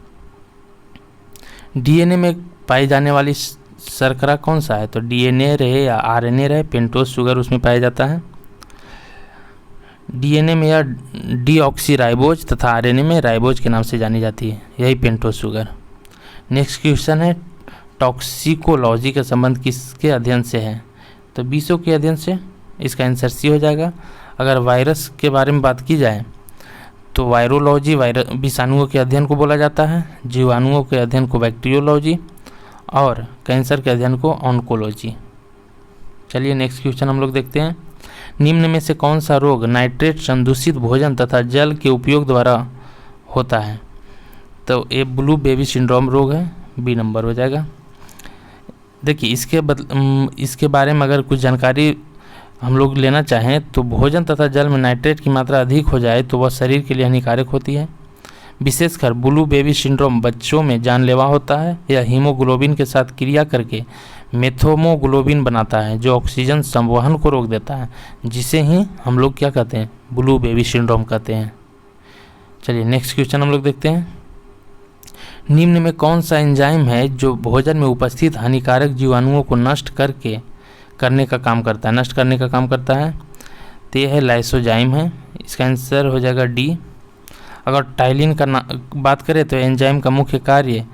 DNA में पाई जाने वाली शर्करा कौन सा है? तो DNA रहे या RNA रहे, पेंटोज शुगर उसमें पाया जाता है। DNA में या डीऑक्सीराइबोज तथा RNA में राइबोज के नाम से जानी जाती है, यही पेंटोज शुगर। नेक्स्ट क्वेश्चन है, टॉक्सिकोलॉजी का संबंध किसके अध्ययन से है? तो बीसों के अध्ययन से, इसका आंसर सी हो जाएगा। अगर वायरस के बारे में बात की जाए तो वायरोलॉजी विषाणुओं के अध्ययन को बोला जाता है, जीवाणुओं के अध्ययन को बैक्टीरियोलॉजी और कैंसर के अध्ययन को ऑन्कोलॉजी। चलिए नेक्स्ट क्वेश्चन हम लोग देखते हैं। निम्न में से कौन सा रोग नाइट्रेट संदूषित भोजन तथा जल के उपयोग द्वारा होता है? तो ये ब्लू बेबी सिंड्रोम रोग है, बी नंबर हो जाएगा। देखिए इसके बारे में अगर कुछ जानकारी हम लोग लेना चाहें तो भोजन तथा जल में नाइट्रेट की मात्रा अधिक हो जाए तो वह शरीर के लिए हानिकारक होती है। विशेषकर ब्लू बेबी सिंड्रोम बच्चों में जानलेवा होता है। यह हीमोग्लोबिन के साथ क्रिया करके मेथोमोग्लोबिन बनाता है जो ऑक्सीजन संवहन को रोक देता है, जिसे ही हम लोग क्या कहते हैं? ब्लू बेबी सिंड्रोम कहते हैं। चलिए नेक्स्ट क्वेश्चन हम लोग देखते हैं। निम्न में कौन सा एंजाइम है जो भोजन में उपस्थित हानिकारक जीवाणुओं को नष्ट करने का काम करता है? तो यह है लाइसोजाइम है, इसका आंसर हो जाएगा डी। अगर टाइलिन का बात करें तो एंजाइम का मुख्य कार्य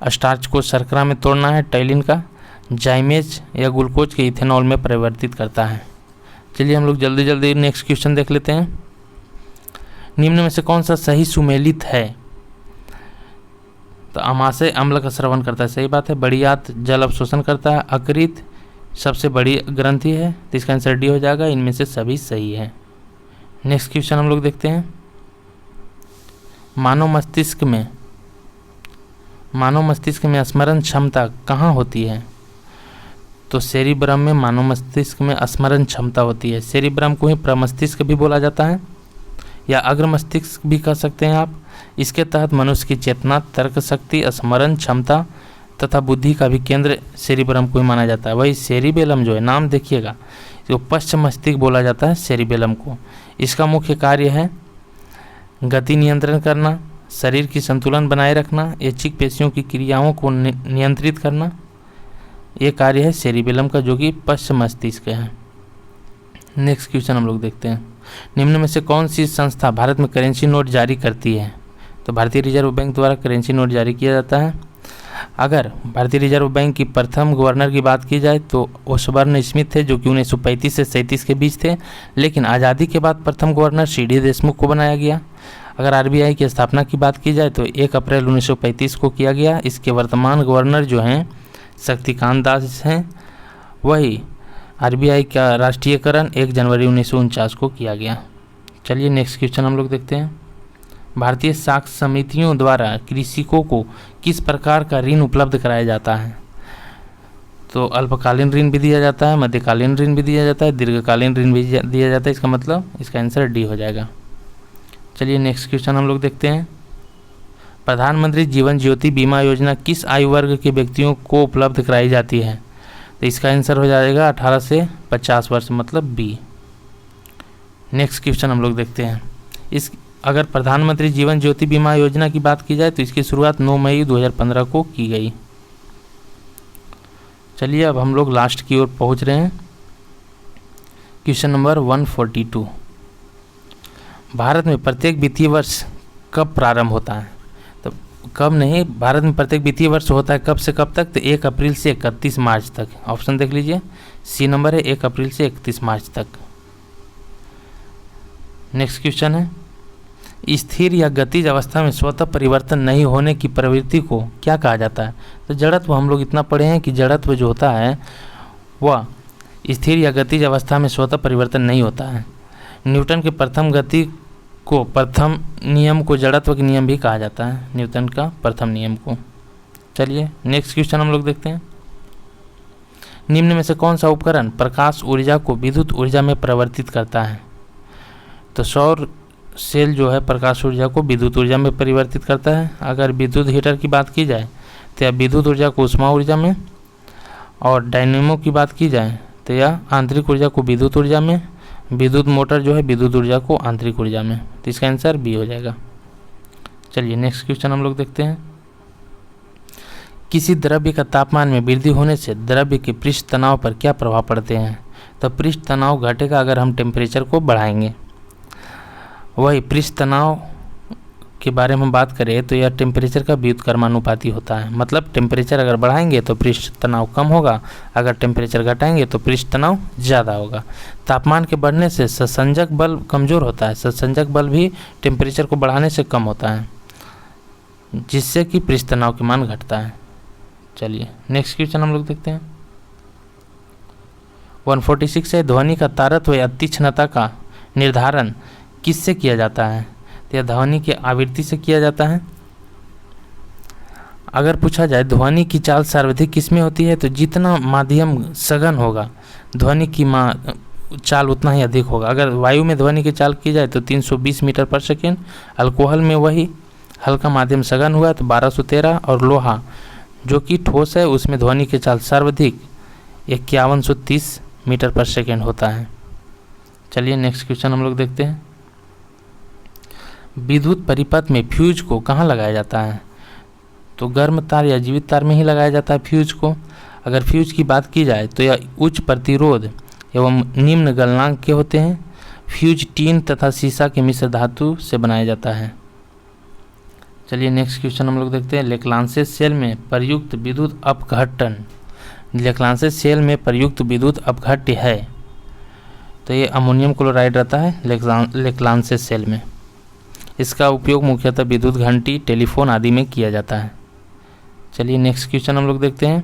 स्टार्च को शर्करा में तोड़ना है, टाइलिन का जाइमेज या ग्लूकोज के इथेनॉल में परिवर्तित करता है। चलिए हम लोग जल्दी जल्दी नेक्स्ट क्वेश्चन देख लेते हैं। निम्न में से कौन सा सही सुमेलित है? तो अमाशय अम्ल का स्रवण करता है, सही बात है। बढ़ियात जल अवशोषण करता है। अकृत सबसे बड़ी ग्रंथि है, तो इसका आंसर डी हो जाएगा। इनमें से सभी सही है। नेक्स्ट क्वेश्चन हम लोग देखते हैं। मानव मस्तिष्क में स्मरण क्षमता कहाँ होती है? तो सेरिब्रम में मानव मस्तिष्क में स्मरण क्षमता होती है। सेरिब्रम को ही प्रमस्तिष्क भी बोला जाता है या अग्र मस्तिष्क भी कह सकते हैं आप। इसके तहत मनुष्य की चेतना, तर्क शक्ति, स्मरण क्षमता तथा बुद्धि का भी केंद्र सेरिब्रम को ही माना जाता है। वही सेरिबेलम जो है, नाम देखिएगा, जो पश्च मस्तिष्क बोला जाता है सेरिबेलम को। इसका मुख्य कार्य है गति नियंत्रण करना, शरीर की संतुलन बनाए रखना, ऐच्छिक पेशियों की क्रियाओं को नियंत्रित करना। ये कार्य है सेरिबेलम का, जो कि पश्च मस्तिष्क है। नेक्स्ट क्वेश्चन हम लोग देखते हैं। निम्न में से कौन सी संस्था भारत में करेंसी नोट जारी करती है? तो भारतीय रिजर्व बैंक द्वारा करेंसी नोट जारी किया जाता है। अगर भारतीय रिजर्व बैंक की प्रथम गवर्नर की बात की जाए तो ओसबर्न स्मिथ थे, जो कि 1935 से 37 के बीच थे, लेकिन आज़ादी के बाद प्रथम गवर्नर सी.डी. देशमुख को बनाया गया। अगर आरबीआई की स्थापना की बात की जाए तो 1 अप्रैल 1935 को किया गया। इसके वर्तमान गवर्नर जो हैं शक्तिकांत दास हैं। वही आरबीआई का राष्ट्रीयकरण 1 जनवरी 1949 को किया गया। चलिए नेक्स्ट क्वेश्चन हम लोग देखते हैं। भारतीय साख समितियों द्वारा कृषकों को किस प्रकार का ऋण उपलब्ध कराया जाता है? तो अल्पकालीन ऋण भी दिया जाता है, मध्यकालीन ऋण भी दिया जाता है, दीर्घकालीन ऋण भी दिया जाता है। इसका मतलब इसका आंसर डी हो जाएगा। चलिए नेक्स्ट क्वेश्चन हम लोग देखते हैं। प्रधानमंत्री जीवन ज्योति बीमा योजना किस आयु वर्ग के व्यक्तियों को उपलब्ध कराई जाती है? तो इसका आंसर हो जाएगा 18 से 50 वर्ष, मतलब बी। नेक्स्ट क्वेश्चन हम लोग देखते हैं। अगर प्रधानमंत्री जीवन ज्योति बीमा योजना की बात की जाए तो इसकी शुरुआत 9 मई 2015 को की गई। चलिए अब हम लोग लास्ट की ओर पहुंच रहे हैं। Question number 142। भारत में प्रत्येक वित्तीय वर्ष कब प्रारंभ होता है? तो कब नहीं, भारत में प्रत्येक वित्तीय वर्ष होता है कब से कब तक? तो 1 अप्रैल से 31 मार्च तक। ऑप्शन देख लीजिए, सी नंबर है, 1 अप्रैल से 31 मार्च तक। नेक्स्ट क्वेश्चन है, स्थिर या गतिज अवस्था में स्वतः परिवर्तन नहीं होने की प्रवृत्ति को क्या कहा जाता है? तो जड़त्व हम लोग इतना पढ़े हैं कि जड़त्व जो होता है वह स्थिर या गतिज अवस्था में स्वतः परिवर्तन नहीं होता है। न्यूटन के प्रथम गति को, प्रथम नियम को जड़त्व के नियम भी कहा जाता है, न्यूटन का प्रथम नियम को। चलिए नेक्स्ट क्वेश्चन हम लोग देखते हैं। निम्न में से कौन सा उपकरण प्रकाश ऊर्जा को विद्युत ऊर्जा में परिवर्तित करता है? तो सौर सेल जो है प्रकाश ऊर्जा को विद्युत ऊर्जा में परिवर्तित करता है। अगर विद्युत हीटर की बात की जाए तो यह विद्युत ऊर्जा को ऊष्मा ऊर्जा में, और डायनेमो की बात की जाए तो यह आंतरिक ऊर्जा को विद्युत ऊर्जा में, विद्युत मोटर जो है विद्युत ऊर्जा को आंतरिक ऊर्जा में। तो इसका आंसर बी हो जाएगा। चलिए नेक्स्ट क्वेश्चन हम लोग देखते हैं। किसी द्रव्य का तापमान में वृद्धि होने से द्रव्य के पृष्ठ तनाव पर क्या प्रभाव पड़ते हैं? तो पृष्ठ तनाव घटेगा अगर हम टेम्परेचर को बढ़ाएंगे। वही पृष्ठ तनाव के बारे में बात करें तो यह टेम्परेचर का व्युत्क्रमानुपाती होता है। मतलब टेम्परेचर अगर बढ़ाएंगे तो पृष्ठ तनाव कम होगा, अगर टेम्परेचर घटाएंगे तो पृष्ठ तनाव ज़्यादा होगा। तापमान के बढ़ने से सत्संजक बल कमज़ोर होता है। सत्संजक बल भी टेम्परेचर को बढ़ाने से कम होता है, जिससे कि पृष्ठ तनाव के मान घटता है। चलिए नेक्स्ट क्वेश्चन हम लोग देखते हैं। 146 है, ध्वनि का तारत्व या तीक्ष्णता का निर्धारण किससे किया जाता है? तो यह ध्वनि की आवृत्ति से किया जाता है। अगर पूछा जाए ध्वनि की चाल सर्वाधिक किसमें होती है, तो जितना माध्यम सघन होगा ध्वनि की चाल उतना ही अधिक होगा। अगर वायु में ध्वनि की चाल की जाए तो 320 मीटर पर सेकेंड, अल्कोहल में वही हल्का माध्यम सघन हुआ तो 1213, और लोहा जो कि ठोस है उसमें ध्वनि की चाल सर्वाधिक 5130 मीटर पर सेकेंड होता है। चलिए नेक्स्ट क्वेश्चन हम लोग देखते हैं। विद्युत परिपथ में फ्यूज को कहाँ लगाया जाता है? तो गर्म तार या जीवित तार में ही लगाया जाता है फ्यूज को। अगर फ्यूज की बात की जाए तो यह उच्च प्रतिरोध एवं निम्न गलनांक के होते हैं। फ्यूज टीन तथा सीसा के मिश्र धातु से बनाया जाता है। चलिए नेक्स्ट क्वेश्चन हम लोग देखते हैं। लेक्लांसे सेल में प्रयुक्त विद्युत अपघटन, लेक्लांसे सेल में प्रयुक्त विद्युत अपघट्य है तो ये अमोनियम क्लोराइड रहता है लेक्लांसे सेल में। इसका उपयोग मुख्यतः विद्युत घंटी, टेलीफोन आदि में किया जाता है। चलिए नेक्स्ट क्वेश्चन हम लोग देखते हैं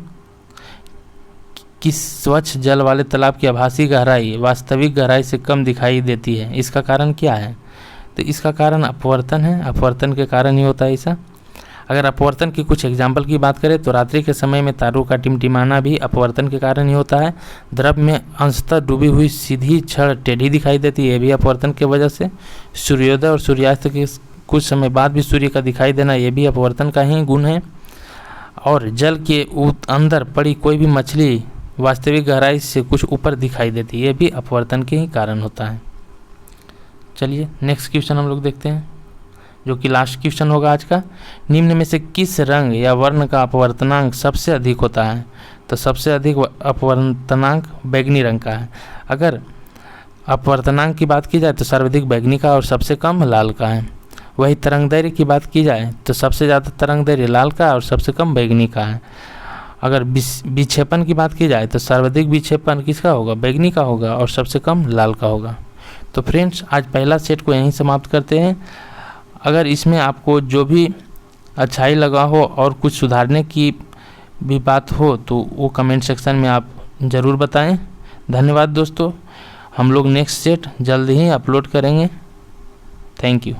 कि स्वच्छ जल वाले तालाब की आभासी गहराई वास्तविक गहराई से कम दिखाई देती है, इसका कारण क्या है? तो इसका कारण अपवर्तन है। अपवर्तन के कारण ही होता है ऐसा। अगर अपवर्तन की कुछ एग्जाम्पल की बात करें तो रात्रि के समय में तारों का टिमटिमाना भी अपवर्तन के कारण ही होता है। द्रव में अंशतः डूबी हुई सीधी छड़ टेढ़ी दिखाई देती है, ये भी अपवर्तन की वजह से। सूर्योदय और सूर्यास्त के कुछ समय बाद भी सूर्य का दिखाई देना, ये भी अपवर्तन का ही गुण है। और जल के अंदर पड़ी कोई भी मछली वास्तविक गहराई से कुछ ऊपर दिखाई देती है, ये भी अपवर्तन के ही कारण होता है। चलिए नेक्स्ट क्वेश्चन हम लोग देखते हैं, जो कि लास्ट क्वेश्चन होगा आज का। निम्न में से किस रंग या वर्ण का अपवर्तनांक सबसे अधिक होता है? तो सबसे अधिक अपवर्तनांक बैगनी रंग का है। अगर अपवर्तनांक की बात की जाए तो सर्वाधिक बैगनी का और सबसे कम लाल का है। वही तरंगदैर्घ्य की बात की जाए तो सबसे ज़्यादा तरंगदैर्घ्य लाल का और सबसे कम बैगनी का है। अगर विक्षेपण की बात की जाए तो सर्वाधिक विक्षेपण किसका होगा? बैगनी का होगा और सबसे कम लाल का होगा। तो फ्रेंड्स आज पहला सेट को यहीं समाप्त करते हैं। अगर इसमें आपको जो भी अच्छाई लगा हो और कुछ सुधारने की भी बात हो तो वो कमेंट सेक्शन में आप ज़रूर बताएं। धन्यवाद दोस्तों। हम लोग नेक्स्ट सेट जल्द ही अपलोड करेंगे। Thank you.